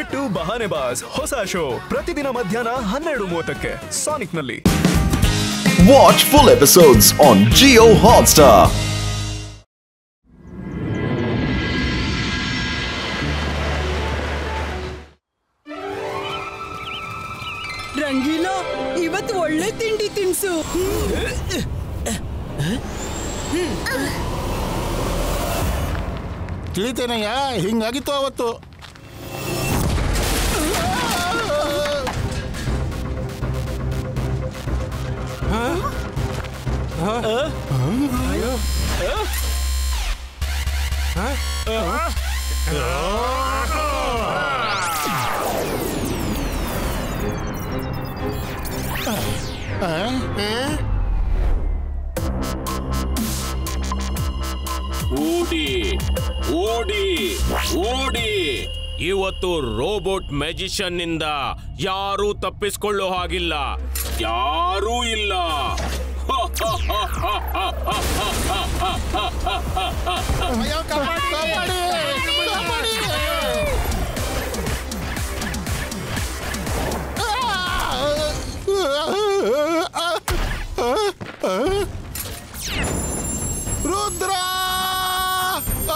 ಕಿಟ್ಟು ಬಹಾನೆಬಾಜ್ ಹೊಸ ಶೋ ಪ್ರತಿದಿನ ಮಧ್ಯಾಹ್ನ 12:30ಕ್ಕೆ ಸಾನಿಕ್ ನಲ್ಲಿ. Watch full episodes on Jio Hotstar. Rangeela, ಇವತ್ತು ಒಳ್ಳೆ ತಿಂಡಿ ತಿನ್ಸು. ತಿಳಿತೇನಯ್ಯ, ಹಿಂಗಾಗಿತ್ತು ಅವತ್ತು. ಓಡಿ ಓಡಿ ಓಡಿ! ಇವತ್ತು ರೋಬೋಟ್ ಮ್ಯಾಜಿಷಿಯನ್ ನಿಂದ ಯಾರೂ ತಪ್ಪಿಸಿಕೊಳ್ಳೋ ಹಾಗಿಲ್ಲ, ಯಾರೂ ಇಲ್ಲ. ರುದ್ರ,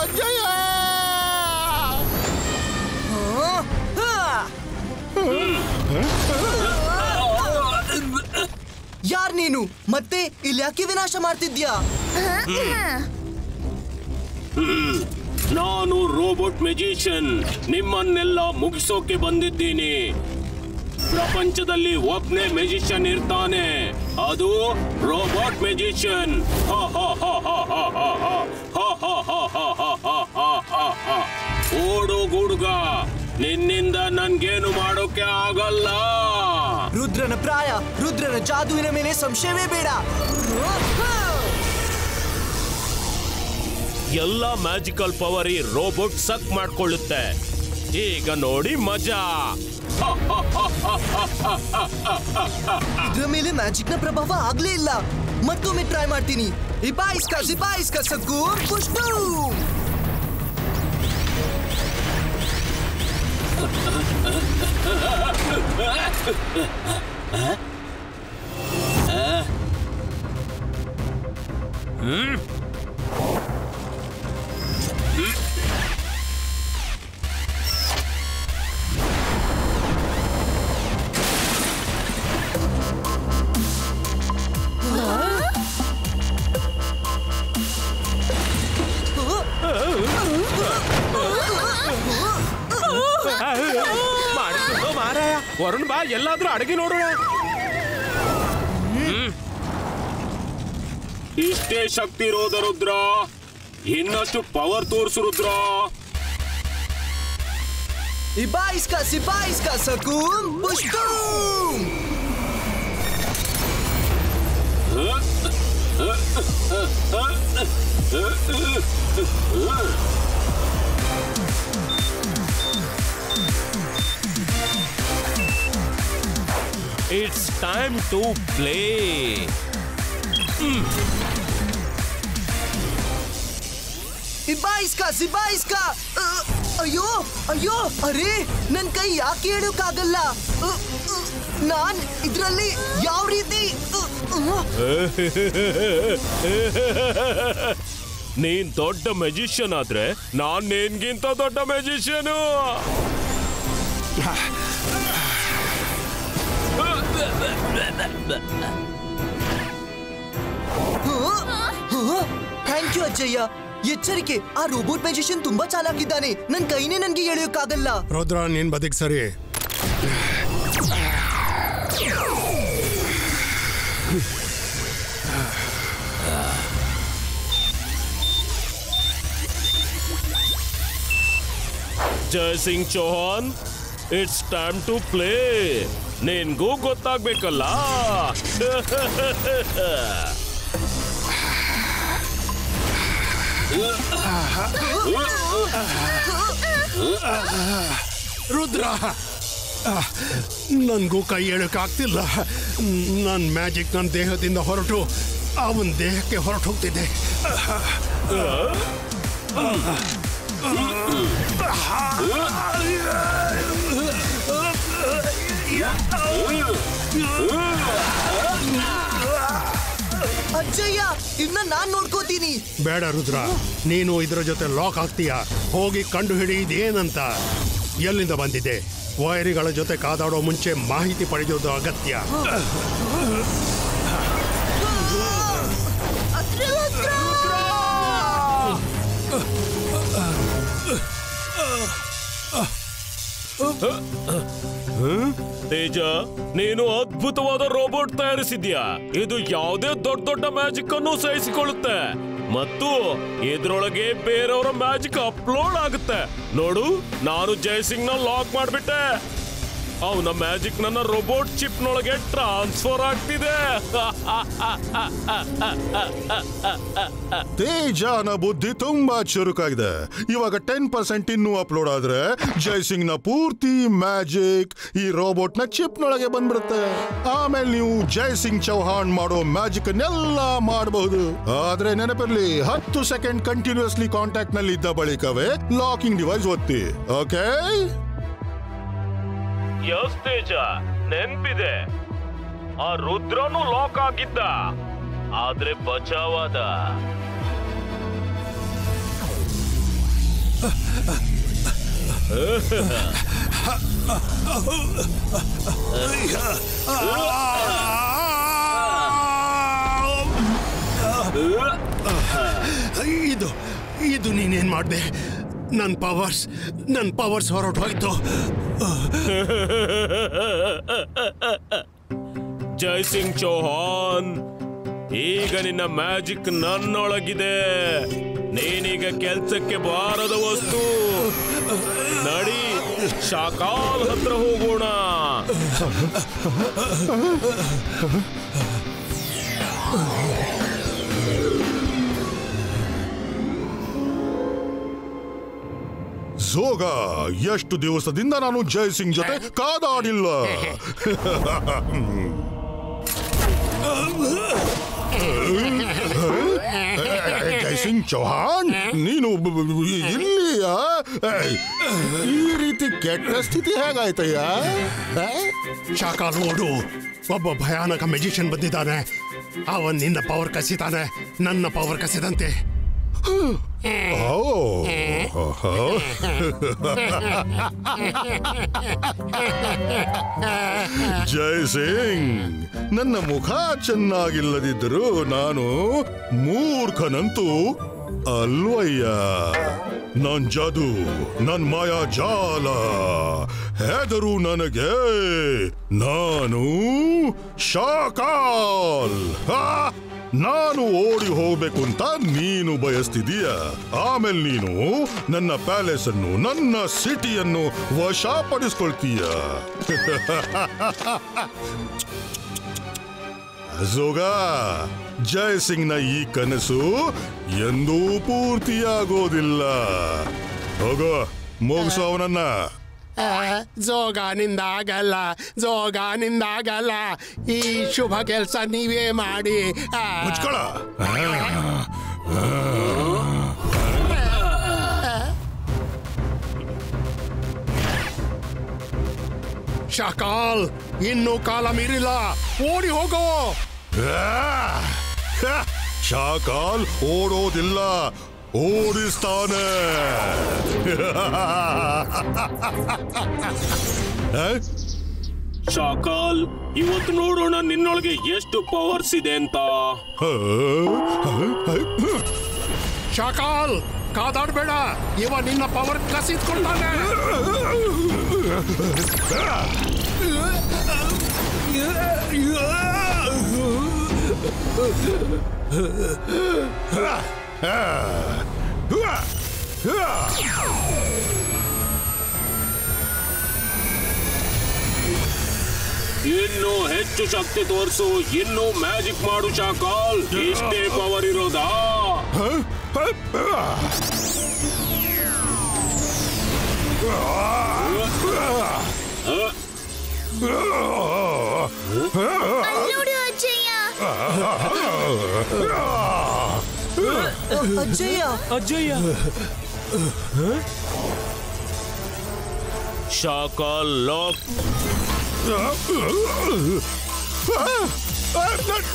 ಅಜ್ಜಯ್ಯ! ಯಾರ್ ನೀನು? ಮತ್ತೆ ಇಲ್ಲಿ ಯಾಕೆ ವಿನಾಶ ಮಾಡ್ತಿದ್ಯಾ? ನಾನು ರೋಬೋಟ್ ಮ್ಯಾಜಿಷಿಯನ್, ನಿಮ್ಮನ್ನೆಲ್ಲ ಮುಗಿಸೋಕೆ ಬಂದಿದ್ದೀನಿ. ಪ್ರಪಂಚದಲ್ಲಿ ಒಬ್ಬನೇ ಮ್ಯಾಜಿಷಿಯನ್ ಇರ್ತಾನೆ, ಅದು ರೋಬೋಟ್ ಮ್ಯಾಜಿಷಿಯನ್. ಓಡು ಗುಡುಗ, ನಿನ್ನಿಂದ ನನ್ಗೇನು ಮಾಡೋಕೆ ಆಗಲ್ಲ. ರುದ್ರನ ಪ್ರಾಯ, ರುದ್ರನ ಜಾದುವಿನ ಮೇಲೆ ಸಂಶಯವೇ ಬೇಡ. ಎಲ್ಲ ಮ್ಯಾಜಿಕಲ್ ಪವರ್ ಈ ರೋಬೋಟ್ ಸಕ್ ಮಾಡ್ಕೊಳ್ಳುತ್ತೆ. ಈಗ ನೋಡಿ ಮಜಾ. ಇದ್ರ ಮೇಲೆ ಮ್ಯಾಜಿಕ್ ನ ಪ್ರಭಾವ ಆಗ್ಲೇ ಇಲ್ಲ. ಮತ್ತೊಮ್ಮೆ ಟ್ರೈ ಮಾಡ್ತೀನಿ. ಇಬಾಯಿಸ್ಕಾ ಸಕ್ಕು ಪುಷ್ಟು. ವರುಣ್ ಬಾ, ಎಲ್ಲಾದ್ರೂ ಅಡಗಿ ನೋಡೋಣ. ಇಷ್ಟೇ ಶಕ್ತಿ ಇರೋದ ರುದ್ರ, ಇನ್ನಷ್ಟು ಪವರ್ ತೋರಿಸು Rudra. ಇಬಾಯಿಸ್ಕಾ Sakku ಪುಷ್ಟು. It's time to play. ಇಬಾಯಿಸ್ಕಾ. ಅಯ್ಯೋ ಅಯ್ಯೋ, ಅರೆ ನನ್ ಕೈ ಯಾಕೆ ಹೇಳೋಕ್ಕಾಗಲ್ಲ? ನಾನ್ ಇದ್ರಲ್ಲಿ ಯಾವ ರೀತಿ? ನೀನ್ ದೊಡ್ಡ ಮ್ಯಾಜಿಷಿಯನ್ ಆದ್ರೆ ನಾನ್ ನಿನ್ಗಿಂತ ದೊಡ್ಡ ಮ್ಯಾಜಿಷಿಯನು. ಥ್ಯಾಂಕ್ ಯು ಅಜ್ಜಯ್ಯ. ಎಚ್ಚರಿಕೆ, ಆ ರೋಬೋಟ್ ಮ್ಯಾಜಿಷಿಯನ್ ತುಂಬಾ ಚಾಲಾಕಿದ್ದಾನೆ. ನನ್ ಕೈನೇ ನನ್ಗೆ ಎಳೆಯೋಕ್ಕಾಗಲ್ಲ. ರುದ್ರ, ನೀನ್ ಬದಿಕ್ ಸರಿ. Jai Singh Chauhan, it's time to play. ನಿನ್ಗೂ ಗೊತ್ತಾಗ್ಬೇಕಲ್ಲ. ರುದ್ರ, ನನ್ಗೂ ಕೈ ಎಳಕ್ಕಾಗ್ತಿಲ್ಲ. ನನ್ನ ಮ್ಯಾಜಿಕ್ ನನ್ನ ದೇಹದಿಂದ ಹೊರಟು ಅವನ ದೇಹಕ್ಕೆ ಹೊರಟು ಹೋಗ್ತಿದೆ. ಅಜ್ಜಯ್ಯ ಇದನ್ನ ನಾನ್ ನೋಡ್ಕೋತೀನಿ. ಬೇಡ ರುದ್ರ, ನೀನು ಇದರ ಜೊತೆ ಲಾಕ್ ಆಗ್ತೀಯಾ. ಹೋಗಿ ಕಂಡು ಹಿಡಿ ಇದೇನಂತ. ಎಲ್ಲಿಂದ ಬಂದಿದೆ? ವೈರಿಗಳ ಜೊತೆ ಕಾದಾಡೋ ಮುಂಚೆ ಮಾಹಿತಿ ಪಡೆಯೋದು ಅಗತ್ಯ. ತೇಜ, ನೀನು ಅದ್ಭುತವಾದ ರೋಬೋಟ್ ತಯಾರಿಸಿದ್ಯಾ. ಇದು ಯಾವುದೇ ದೊಡ್ಡ ದೊಡ್ಡ ಮ್ಯಾಜಿಕ್ ಅನ್ನು ಸಹಿಸಿಕೊಳ್ಳುತ್ತೆ ಮತ್ತು ಇದ್ರೊಳಗೆ ಬೇರೆಯವರ ಮ್ಯಾಜಿಕ್ ಅಪ್ಲೋಡ್ ಆಗುತ್ತೆ. ನೋಡು, ನಾನು ಜಯಸಿಂಗ್ ನ ಲಾಕ್ ಮಾಡ್ಬಿಟ್ಟೆ. ಅವನ ಮ್ಯಾಜಿಕ್ ನನ್ನ ರೋಬೋಟ್ ಚಿಪ್ ನೊಳಗೆ ಟ್ರಾನ್ಸ್ಫರ್ ಆಗ್ತಿದೆ. ತೇಜನ ಬುದ್ಧಿ ತುಂಬಾ ಚುರುಕಾಗಿದೆ. ಇವಾಗ 10% ಇನ್ನೂ ಅಪ್ಲೋಡ್ ಆದ್ರೆ ಜಯಸಿಂಗ್ ನ ಪೂರ್ತಿ ಮ್ಯಾಜಿಕ್ ಈ ರೋಬೋಟ್ ನ ಚಿಪ್ ನೊಳಗೆ ಬಂದ್ಬಿಡುತ್ತೆ. ಆಮೇಲೆ ನೀವು ಜಯಸಿಂಗ್ ಚೌಹಾಣ್ ಮಾಡೋ ಮ್ಯಾಜಿಕ್ ಅನ್ನೆಲ್ಲ ಮಾಡಬಹುದು. ಆದ್ರೆ ನೆನಪಿರ್ಲಿ, 10 ಸೆಕೆಂಡ್ ಕಂಟಿನ್ಯೂಸ್ಲಿ ಕಾಂಟ್ಯಾಕ್ಟ್ ನಲ್ಲಿ ಇದ್ದ ಬಳಿಕವೇ ಲಾಕಿಂಗ್ ಡಿವೈಸ್ ಒತ್ತಿ. ಓಕೆ? ಯಸ್ ತೇಜ, ನೆನ್ಪಿದೆ. ಆ ರುದ್ರನು ಲಾಕ್ ಆಗಿದ್ದ, ಆದ್ರೆ ಬಚಾವಾದ. ಇದು ನೀನೇನ್ ಮಾಡ್ದೆ? ನನ್ನ ಪವರ್ಸ್ ಹೊರಟು ಹೋಯ್ತು. ಜಯಸಿಂಗ್ ಚೌಹಾನ್, ಈಗ ನಿನ್ನ ಮ್ಯಾಜಿಕ್ ನನ್ನೊಳಗಿದೆ. ನೀನೀಗ ಕೆಲ್ಸಕ್ಕೆ ಬಾರದ ವಸ್ತು. ನಡಿ, ಶಾಕಾಲ್ ಹತ್ರ ಹೋಗೋಣ. ಝೋಗ, ಎಷ್ಟು ದಿವಸದಿಂದ ನಾನು ಜಯಸಿಂಗ್ ಜೊತೆ ಕಾದಾಡಿಲ್ಲ. ಜಯಸಿಂಗ್ ಚೌಹಾಣ್, ನೀನು ಇಲ್ಲಿಯಾ? ಈ ರೀತಿ ಕೆಟ್ಟ ಸ್ಥಿತಿ ಹೇಗಾಯ್ತಯ್ಯ? ಶಾಕಾಲ್ ನೋಡು, ಒಬ್ಬ ಭಯಾನಕ ಮೆಜಿಷಿಯನ್ ಬಂದಿದ್ದಾನೆ. ಅವನ್ ನಿನ್ನ ಪವರ್ ಕಸಿತಾನೆ, ನನ್ನ ಪವರ್ ಕಸಿದಂತೆ. ಜಯಸಿಂಗ್, ನನ್ನ ಮುಖ ಚೆನ್ನಾಗಿಲ್ಲದಿದ್ದರೂ ನಾನು ಮೂರ್ಖನಂತೂ ಅಲ್ವಯ್ಯ. ನನ್ ಜಾದು, ನನ್ ಮಾಯಾ ಜಾಲ ಹೆದರು ನನಗೆ. ನಾನು ಶಾಕಾಲ್. ನಾನು ಓಡಿ ಹೋಗ್ಬೇಕು ಅಂತ ನೀನು ಬಯಸ್ತಿದೀಯ. ಆಮೇಲೆ ನೀನು ನನ್ನ ಪ್ಯಾಲೇಸ್ ಅನ್ನು, ನನ್ನ ಸಿಟಿಯನ್ನು ವಶಪಡಿಸ್ಕೊಳ್ತೀಯ. ಝೋಗ, ಜಯಸಿಂಗ್ ನ ಈ ಕನಸು ಎಂದೂ ಪೂರ್ತಿಯಾಗೋದಿಲ್ಲ. ಹೋಗೋ, ಮುಗಿಸು ಅವನನ್ನ. ಜೋಗಾನಿಂದಾಗಲ್ಲ. ಈ ಶುಭ ಕೆಲಸ ನೀವೇ ಮಾಡಿ. ಶಾಕಾಲ್, ಇನ್ನೂ ಕಾಲ ಮೀರಿಲ್ಲ. ಓಡಿ ಹೋಗೋ. ಶಾಕಾಲ್ ಓಡೋದಿಲ್ಲ, ಓಡಿಸ್ತಾನೆ. ಶಾಕಾಲ್, ಇವತ್ತು ನೋಡೋಣ ನಿನ್ನೊಳಗೆ ಎಷ್ಟು ಪವರ್ಸ್ ಇದೆ ಅಂತ. ಶಾಕಾಲ್, ಕಾದಾಡ್ಬೇಡ. ಇವ ನಿನ್ನ ಪವರ್ ಕಸಿದ್ಕೊಳ್ತಾನೆ. ಇನ್ನೂ ಹೆಚ್ಚು ಶಕ್ತಿ ತೋರಿಸು, ಇನ್ನೂ ಮ್ಯಾಜಿಕ್ ಮಾಡು ಶಾಕಾಲ್. ಇಷ್ಟೇ ಪವರ್ ಇರೋದಾ? ಅಜ್ಜಯ್ಯ, ಶಾಕಾಲ್ ಲಾಕ್.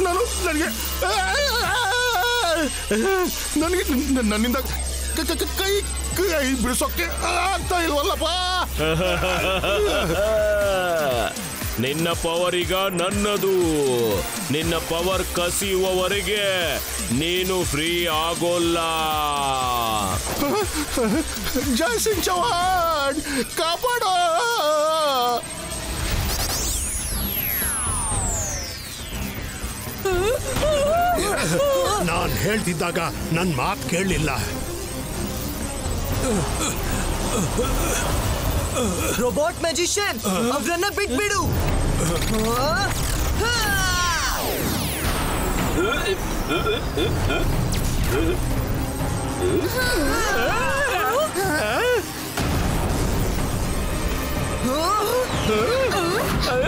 ನಾನು ನನಗೆ ನನ್ನಿಂದ ಕೈ ಕೈ ಬಿಡಿಸೋಕೆ ಆಗ್ತಾ ಇಲ್ವಲ್ಲಪ್ಪ. ನಿನ್ನ ಪವರ್ ಈಗ ನನ್ನದು. ನಿನ್ನ ಪವರ್ ಕಸಿಯುವವರೆಗೆ ನೀನು ಫ್ರೀ ಆಗೋಲ್ಲ. ಜೈ ಸಿಂಗ್ ಚೌಹಾಣ್ ಕಾಪಾಡೋ. ನಾನ್ ಹೇಳ್ತಿದ್ದಾಗ ನನ್ ಮಾತು ಕೇಳಲಿಲ್ಲ. ರೋಬೋಟ್ ಮ್ಯಾಜಿಷಿಯನ್ ಅವ್ರನ್ನ ಬಿಟ್ಬಿಡು.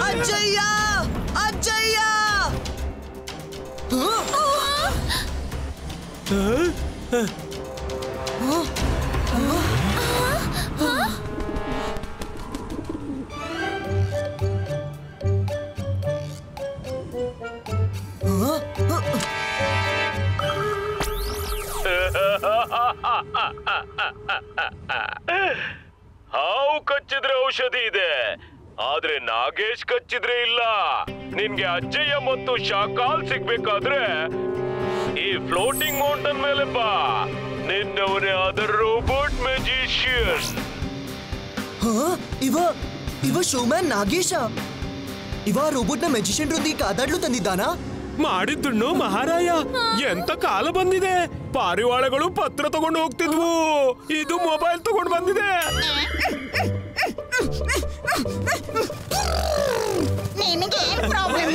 ಅಜ್ಜಯ್ಯ ಅಜ್ಜಯ್ಯ. ಹಾವು ಕಚ್ಚಿದ್ರೆ ಔಷಧಿ ಇದೆ, ಆದ್ರೆ ನಾಗೇಶ್ ಕಚ್ಚಿದ್ರೆ ಇಲ್ಲ. ನಿನ್ಗೆ ಅಜ್ಜಯ್ಯ ಮತ್ತು ಶಾಕಾಲ್ ಸಿಗ್ಬೇಕಾದ್ರೆ ಈ ಫ್ಲೋಟಿಂಗ್ ಮೌಂಟನ್ ಮೇಲೆ ಬಾ. ನಿನ್ನವನೇ ಆದ ರೋಬೋಟ್ ಮ್ಯಾಜಿಷಿಯನ್. ಇವ ಶೋಮ್ಯಾನ್ ನಾಗೇಶ. ಇವ ರೋಬೋಟ್ ನ ಮ್ಯಾಜಿಷಿಯನ್ ರೊಂದಿಗೆ ಕಾದಾಡ್ಲು ತಂದಿದ್ದಾನಾ? ಮಾಡಿದ್ದುಣ್ಣು ಮಹಾರಾಯ. ಎಂತ ಕಾಲ ಬಂದಿದೆ. ಪಾರಿವಾಳಗಳು ಪತ್ರ ತಗೊಂಡು ಹೋಗ್ತಿದ್ವು, ಇದು ಮೊಬೈಲ್ ತಗೊಂಡು ಬಂದಿದೆ. ನಿನಗೆ ಏನ್ ಪ್ರಾಬ್ಲಮ್?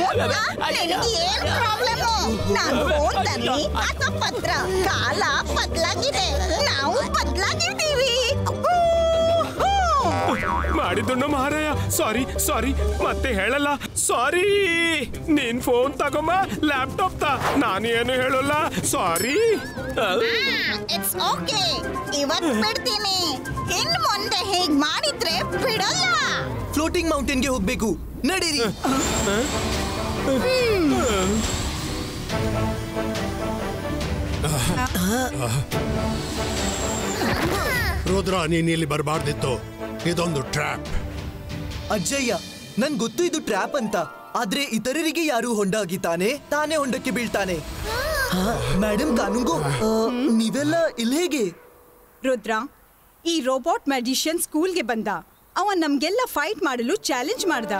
ನಾನು ಫೋನ್ ತರ್ಲಿ ಅಥವಾ ಪತ್ರ? ಕಾಲ ಬದಲಾಗಿದೆ, ನಾವು ಬದಲಾಗಿದ್ದೀವಿ. ಮಾಡಿದ್ದುಣ್ಣು ಮಹಾರಾಯ. ಸಾರಿ ಮತ್ತೆ ಹೇಳಲ್ಲ. ಸಾರಿ. ನೀನ್ ಫೋನ್ ತಗೊಂಬ, ಲ್ಯಾಪ್ಟಾಪ್ ತ. ನಾನು ಏನು ಹೇಳಲ್ಲ. ಸಾರಿ. ಇಟ್ಸ್ ಓಕೆ, ಇವತ್ತು ಬಿಡ್ತೀನಿ. ಇನ್ನು ಮುಂದೆ ಹೇಗ್ ಮಾಡಿದ್ರೆ ಬಿಡಲ್ಲ. ಫ್ಲೋಟಿಂಗ್ ಮೌಂಟೇನ್ಗೆ ಹೋಗ್ಬೇಕು, ನಡೀರಿ. ರುದ್ರ, ನೀನ್ ಇಲ್ಲಿ ಬರಬಾರ್ದಿತ್ತು. ಇದೊಂದು ಟ್ರ್ಯಾಪ್. ಅಜ್ಜಯ್ಯ, ನನ್ ಗೊತ್ತು ಇದು ಟ್ರ್ಯಾಪ್ ಅಂತ. ಆದ್ರೆ ಇತರರಿಗೆ ಯಾರು ಹೊಂಡ ಆಗಿತಾನೆ, ತಾನೇ ಹೊಂಡಕ್ಕೆ ಬೀಳ್ತಾನೆ. ಮೇಡಮ್ ಕಾನೂನ್ಗೋ, ನೀವೆಲ್ಲ ಇಲ್ಲಿ ಹೇಗೆ? ರುದ್ರ, ಈ ರೋಬೋಟ್ ಮ್ಯಾಜಿಷಿಯನ್ ಸ್ಕೂಲ್ಗೆ ಬಂದ. ಅವ ನಮ್ಗೆಲ್ಲ ಫೈಟ್ ಮಾಡಲು ಚಾಲೆಂಜ್ ಮಾಡ್ದ.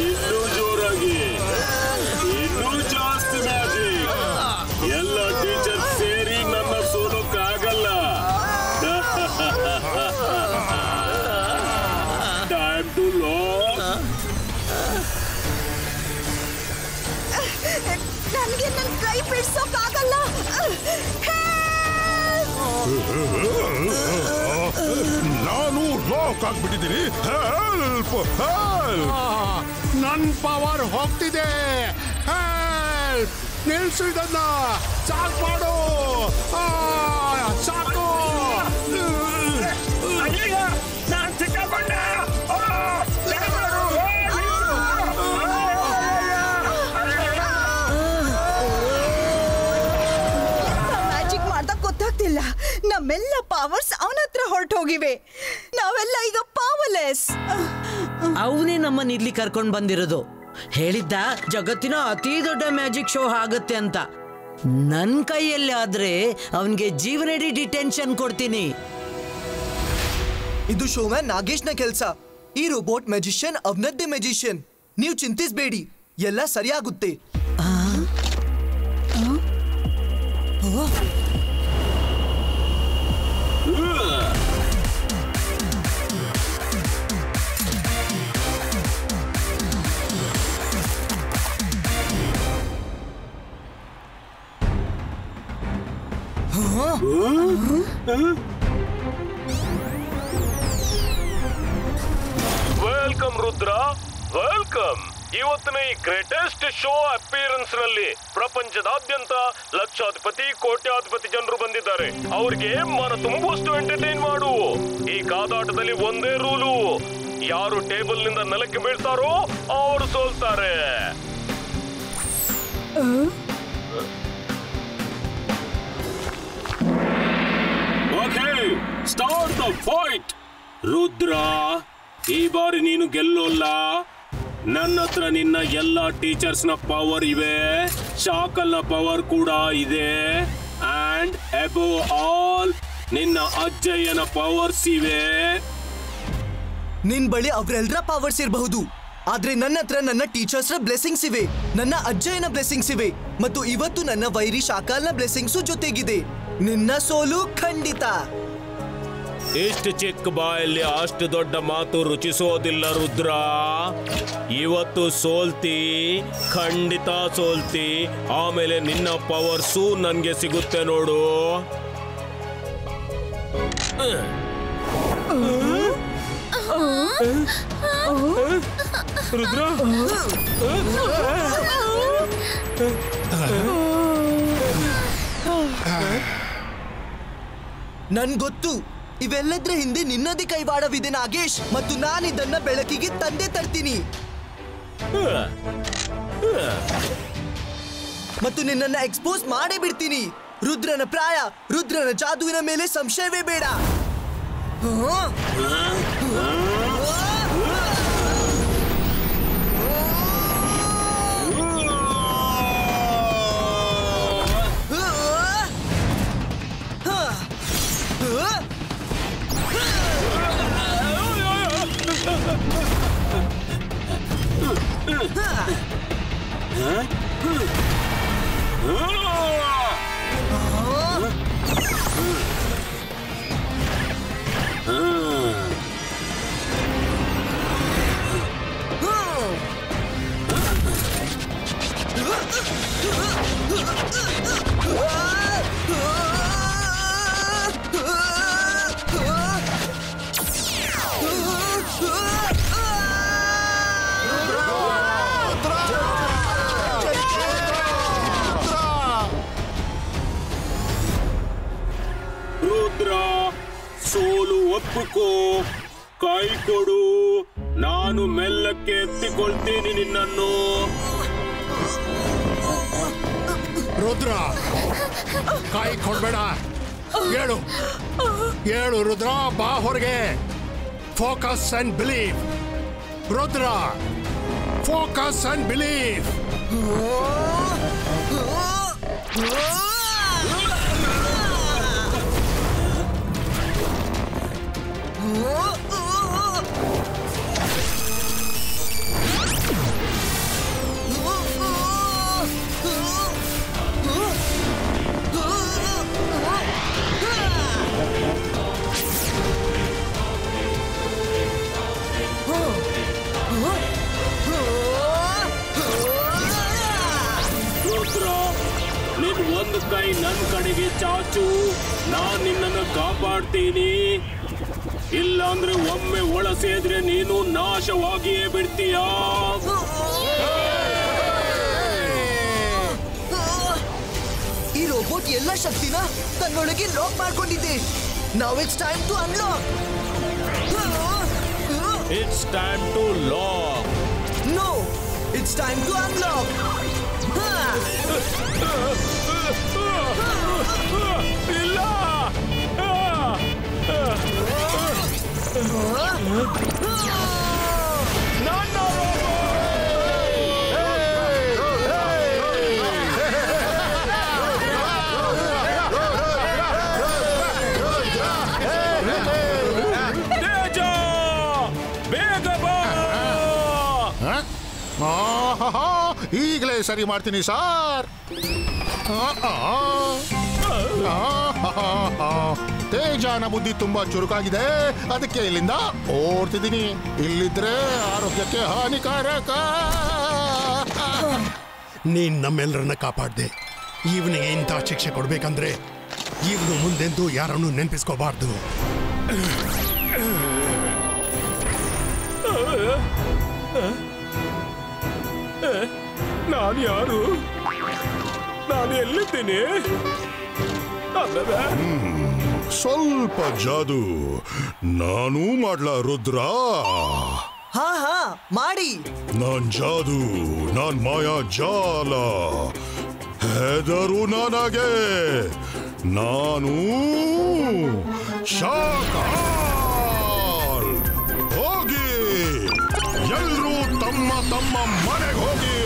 ಇನ್ನೂ ಜೋರಾಗಿ, ಇನ್ನೂ ಜಾಸ್ತಿ ಮ್ಯಾಜಿಕ್. ಎಲ್ಲ ಟೀಚರ್ ಸೇರಿ ನನ್ನ ಸೋಲೋಕ್ಕಾಗಲ್ಲ. Time to loss. ನನಗೆ ನನ್ನ ಕೈ ಬಿಡ್ಸೋಕ್ಕಾಗಲ್ಲ. ನಾನು ಲಾಕ್ ಆಗ್ಬಿಟ್ಟಿದ್ದೀನಿ. Help help. ನನ್ ಪವರ್ ಹೋಗ್ತಿದೆ. ಹೆಲ್ಪ್! ನಿಲ್ಸು ಇದನ್ನ. ಸಾಕು ಮಾಡು. ಸಾಕು. ಮ್ಯಾಜಿಕ್ ಮಾಡ್ದ ಗೊತ್ತಾಗ್ತಿಲ್ಲ. ನಮ್ಮೆಲ್ಲ ಪವರ್ಸ್ ಅವನ ಹತ್ರ ಹೊರಟೋಗಿವೆ. ನಾವೆಲ್ಲ ಈಗ ಪವರ್ಲೆಸ್. ಅವನೇ ನಮ್ಮನ್ನ ಇಲ್ಲಿ ಕರ್ಕೊಂಡು ಬಂದಿರೋದು. ಹೇಳಿದ್ದ ಜಗತ್ತಿನ ಅತಿ ದೊಡ್ಡ ಮ್ಯಾಜಿಕ್ ಶೋ ಆಗುತ್ತೆ ಅಂತ. ನನ್ ಕೈಯಲ್ಲಿ ಆದ್ರೆ ಅವನ್ಗೆ ಜೀವನಡಿ ಡಿಟೆನ್ಷನ್ ಕೊಡ್ತೀನಿ. ಇದು ಶೋಮ್ಯಾನ್ ನಾಗೇಶ್ನ ಕೆಲಸ. ಈ ರೋಬೋಟ್ ಮ್ಯಾಜಿಷಿಯನ್ ಅವನದ್ದೇ ಮ್ಯಾಜಿಷಿಯನ್. ನೀವು ಚಿಂತಿಸಬೇಡಿ, ಎಲ್ಲ ಸರಿಯಾಗುತ್ತೆ. Welcome Rudra, welcome. ಇವತ್ತಿನ ಈ ಗ್ರೇಟೆಸ್ಟ್ ಶೋ ಅಪಿಯರೆನ್ಸ್ ನಲ್ಲಿ ಪ್ರಪಂಚದಾದ್ಯಂತ ಲಕ್ಷಾಧಿಪತಿ ಕೋಟ್ಯಾಧಿಪತಿ ಜನರು ಬಂದಿದ್ದಾರೆ. ಅವ್ರಿಗೆ ಮನ ತುಂಬುವಷ್ಟು ಎಂಟರ್ಟೈನ್ ಮಾಡು. ಈ ಕಾದಾಟದಲ್ಲಿ ಒಂದೇ ರೂಲು, ಯಾರು ಟೇಬಲ್ ನಿಂದ ನೆಲಕ್ಕೆ ಬೀಳ್ತಾರೋ ಅವರು ಸೋಲ್ತಾರೆ. Okay, start the fight. Rudra, ಈ ಬಾರಿ ನೀನು ಗೆಲ್ಲೋಲ್ಲ. ನನ್ನ ಹತ್ರ ನಿನ್ನ ಎಲ್ಲ ಟೀಚರ್ಸ್ ನ ಪವರ್ ಇವೆ, ಶಾಕಲ್ ನ ಪವರ್ ಕೂಡ ಇದೆ, ಅಂಡ್ ಅಬೋವ್ ಆಲ್ ನಿನ್ನ ಅಜ್ಜಯ್ಯನ ಪವರ್ಸ್ ಇವೆ. ನಿನ್ ಬಳಿ ಅವರೆಲ್ಲರ ಪವರ್ಸ್ ಇರಬಹುದು, ಆದ್ರೆ ನನ್ನ ಹತ್ರ ನನ್ನ ಟೀಚರ್ಸ್ ನ ಬ್ಲೆಸ್ಸಿಂಗ್ಸ್ ಇವೆ, ನನ್ನ ಅಜ್ಜಯ್ಯನ ಬ್ಲೆಸ್ಸಿಂಗ್ಸ್ ಇವೆ, ಮತ್ತು ಇವತ್ತು ನನ್ನ ವೈರಿ ಶಾಕಾಲ್ನ ಬ್ಲೆಸ್ಸಿಂಗ್ಸು ಜೊತೆಗಿದೆ. ನಿನ್ನ ಸೋಲು ಖಂಡಿತ. ಇಷ್ಟು ಚಿಕ್ಕ ಬಾಯಲ್ಲಿ ಅಷ್ಟು ದೊಡ್ಡ ಮಾತು ರುಚಿಸೋದಿಲ್ಲ ರುದ್ರ. ಇವತ್ತು ಸೋಲ್ತಿ, ಖಂಡಿತ ಸೋಲ್ತಿ. ಆಮೇಲೆ ನಿನ್ನ ಪವರ್ಸು ನನ್ಗೆ ಸಿಗುತ್ತೆ ನೋಡು. ರುದ್ರ, ನನ್ ಗೊತ್ತು ಇವೆಲ್ಲದ್ರ ಹಿಂದೆ ನಿನ್ನದೇ ಕೈವಾಡವಿದೆ ನಾಗೇಶ್, ಮತ್ತು ನಾನಿದನ್ನ ಬೆಳಕಿಗೆ ತಂದೆ ತರ್ತೀನಿ ಮತ್ತು ನಿನ್ನನ್ನ ಎಕ್ಸ್ಪೋಸ್ ಮಾಡೇ ಬಿಡ್ತೀನಿ. ರುದ್ರನ ಪ್ರಾಯ, ರುದ್ರನ ಜಾದುವಿನ ಮೇಲೆ ಸಂಶಯವೇ ಬೇಡ. ಸೋಲು ಒಪ್ಪುಕೋ, ಕೈ ಕೊಡು, ನಾನು ಮೆಲ್ಲಕ್ಕೆ ಎತ್ತಿಕೊಳ್ತೀನಿ ನಿನ್ನನ್ನು. ರುದ್ರ, ಕೈ ಕೊಡ್ಬೇಡ. ಹೇಳು ಹೇಳು ರುದ್ರ, ಬಾ ಹೊರಗೆ. Focus and believe. Rudra, focus and believe. ನಿನ್ ಒಂದು ಕೈ ನನ್ನ ಕಡೆಗೆ ಚಾಚು, ನಾನ್ ನಿನ್ನನ್ನು ಕಾಪಾಡ್ತೀನಿ. ಇಲ್ಲಾಂದ್ರೆ ಒಮ್ಮೆ ಒಳ ಸೇದ್ರೆ ನೀನು ನಾಶವಾಗಿಯೇ ಬಿಡ್ತೀಯಾ. ಈ ರೋಬೋಟ್ ಎಲ್ಲ ಶಕ್ತಿನ ತನ್ನೊಳಗೆ ಲಾಕ್ ಮಾಡ್ಕೊಂಡಿದೆ. Now it's time to unlock. It's time to lock. No, it's time to unlock. ಇಲ್ಲ. ಈಗಲೇ ಸರಿ ಮಾಡ್ತೀನಿ ಸಾರ್. ತೇಜಾನ ಬುದ್ಧಿ ತುಂಬಾ ಚುರುಕಾಗಿದೆ, ಅದಕ್ಕೆ ಇಲ್ಲಿಂದ ಓಡ್ತಿದ್ದೀನಿ. ಇಲ್ಲಿದ್ರೆ ಆರೋಗ್ಯಕ್ಕೆ ಹಾನಿಕಾರಕ. ನೀನ್ ನಮ್ಮೆಲ್ಲರನ್ನ ಕಾಪಾಡ್ದೆ. ಇವನಿಗೆ ಇಂಥ ಶಿಕ್ಷೆ ಕೊಡ್ಬೇಕಂದ್ರೆ ಇವನು ಮುಂದೆಂದು ಯಾರನ್ನು ನೆನಪಿಸ್ಕೋಬಾರ್ದು. ನಾನು ಯಾರು? ನಾನು ಎಲ್ಲಿದ್ದೀನಿ? ಸ್ವಲ್ಪ ಜಾದು ನಾನು ಮಾಡ್ಲಾ ರುದ್ರ? ಹಾ ಹಾ ಮಾಡಿ. ನಾನ್ ಜಾದು, ನಾನ್ ಮಾಯಾ ಜಾಲ. ಹೆದರು ನನಗೆ, ನಾನು ಶಾಕಾಲ್. ಹೋಗಿ ಎಲ್ರೂ ತಮ್ಮ ತಮ್ಮ ಮನೆಗೆ ಹೋಗಿ.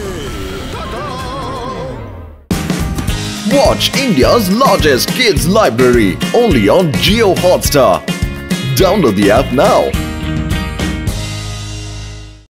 Watch India's largest kids library only on Jio Hotstar. Download the app now.